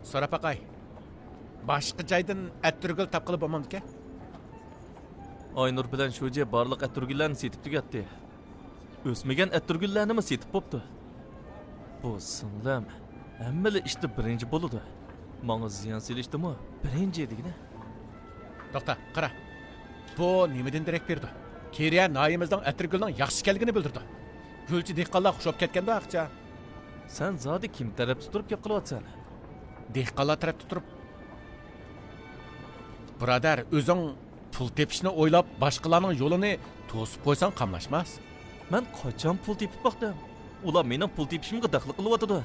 So'rab boqay. Boshqa joydan atturgul topqilib bo'lmamdiki? Aynur bilan Shoji barliq atturgullarni setib tugatdi. O'smagan atturgullarni mi setib bo'pti? Bu singlim, hammali ishda birinchi bo'ladi. Menga ziyon selishdimi? Birinchi edigina. To'xta, qara. Bu nimadan darak berdi? Keriya noyimizning atturgulning yaxshi kelgini bildirdi. Gulchi dehqonlar xushab ketganda aqcha. Sen zodi kim tarafda turib gap qilyapsan? Dehqonlar tarafda turib. Birodar, o'zing pul tepishni o'ylab, boshqalarning yo'lini to'sib qo'ysang qamlashmas. Men qachon pul tepib boqdim? Ular mening pul tepishimga daxl qilyapti.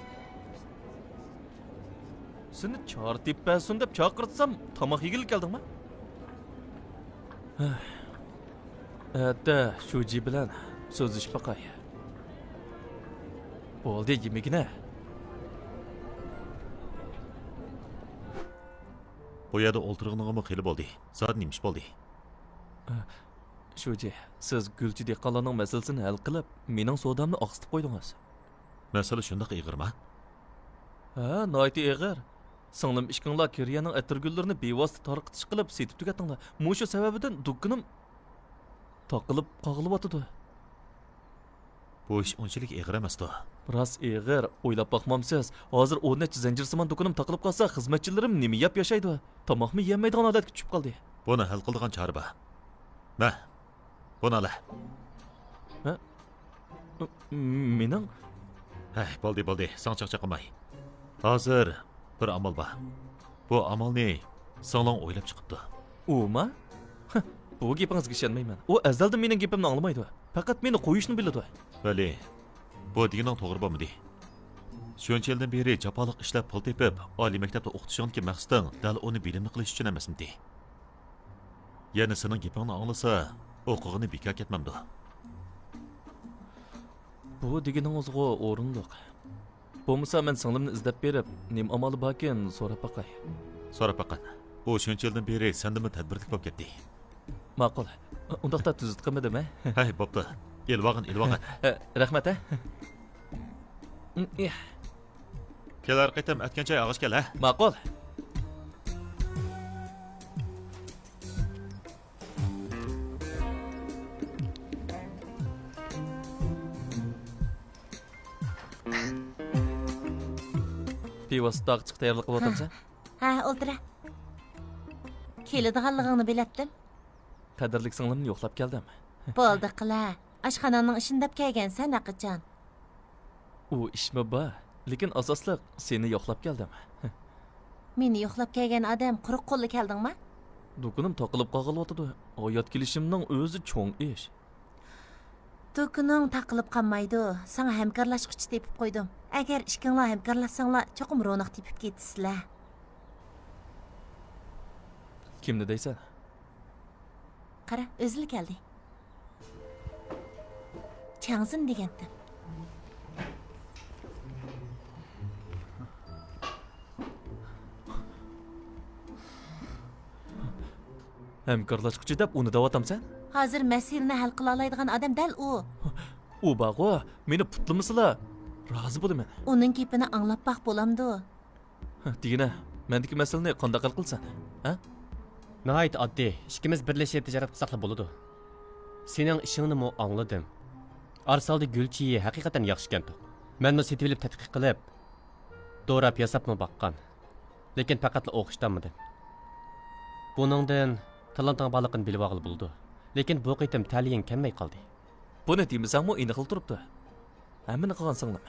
Seni chor teppasin deb chaqirtsam, tomoq yegil keldingmi? Hatta Shoji bilan so'zlashib boqay. Bo'ldi, yemigina. Bu yerda o'ltirig'inig'imi xili bo'ldi. Soat nimish bo'ldi? Shoji, siz Gulchi dehqonlarning masalasini hal qilib, mening savdomni oqsitib qo'ydingiz. Masala shundoq ig'irmi? Ha, noyti ig'ir. Singlim ishkinglar Kiriyaning atirgullarini bevosita tarqitish qilib setib tugatinglar. Mushu sababidan dukkanim taqilib qog'ilyotdi. Bu ish unchalik ig'ir emas-da. Biroz ig'ir, o'ylab boqmamsiz. Hozir 10 necha zanjirsimon dukkanim taqilib qolsa, xizmatchilarim nima yeb yashaydi? Tomoqmi yemaydigan holatga tushib qoldi. Buni hal qiladigan chora bor. Ma. Buni ala. Ha? Mening? Hay, bo'ldi. Sen chaqchaqamay. Hozir bir amal bor. Bu amalni singling o'ylab chiqibdi. Uma? Bu gapingizga ishonmayman. U azaldan mening gapimni anglamaydi. Faqat meni qo'yishni biladi. Bali, bu deganing to'g'ri bo'lmadi. Shuncha yildan beri jafoliq ishlab pul tepib, oliy maktabda o'qitishganki maqsading dal uni bilimli qilish uchun emasmidi. Yana sening gapingni anglasa, o'qig'ini bekor ketmamdi. Bu deganingizga o'rinliq. Bo'lmasa men singlimni izlab berib, nim amali borkin so'rab boqay. So'rab boqan. U shuncha yildan beri sendimi tadbirlik bo'lib ketdi. Ma'qul. Undaqda tuzit qilmadimi? Hay, bo'pti. Elvag'in. Rahmat, ha. Kelar qaytam atgancha og'ish kel, ha. Ma'qul. Pivosda chiq tayyorlik qilyapsan? Ha, o'ldira. Keladiganligingni biletdim. Qadrlik singlimni yo'qlab keldim. Bo'ldi qila. Oshxonaning ishini deb kelgansan, aqajon. U ishmi bor, lekin asosliq seni yo'qlab keldim. Meni yo'qlab kelgan odam quruq qo'lli keldingmi? Do'konim taqilib qolg'alyotdi. Oyat kelishimning o'zi cho'ng ish. Do'koning taqilib qolmaydi. Sana hamkorlashqich tepib qo'ydim. Agar ishkinglar hamkorlashsanglar, cho'qim ro'naq tepib ketisizlar. Kimni deysan? Qara, o'zil keldi. Changzin degandim. Hamkorlashquchi deb uni da'vatamsan? Hozir masalani hal qila oladigan odam dal u. U bag'o, meni putlimisizlar? Rozi bo'laman. Uning gapini anglab baq bo'lamdi. Degina, mendagi masalani qanday hal qilsan? Ha? Nəhayət addi, ikimiz birləşib ticarət qılsaqla boludu. Senin işini mo anladım. Arsalda Gülçiyi həqiqətən yaxşı kəndu. Mənmi setib elib tədqiq qılıb, doğrab yasapmı baqqan. Lekin faqatla o'qishdanmıdım. Buningdan talantan baliqini bilib olg'ili bo'ldi. Lekin bu qitim ta'lim kelmay qoldi. Buni demasangmi aniq qilib turibdi. Hammani qilgan singlim.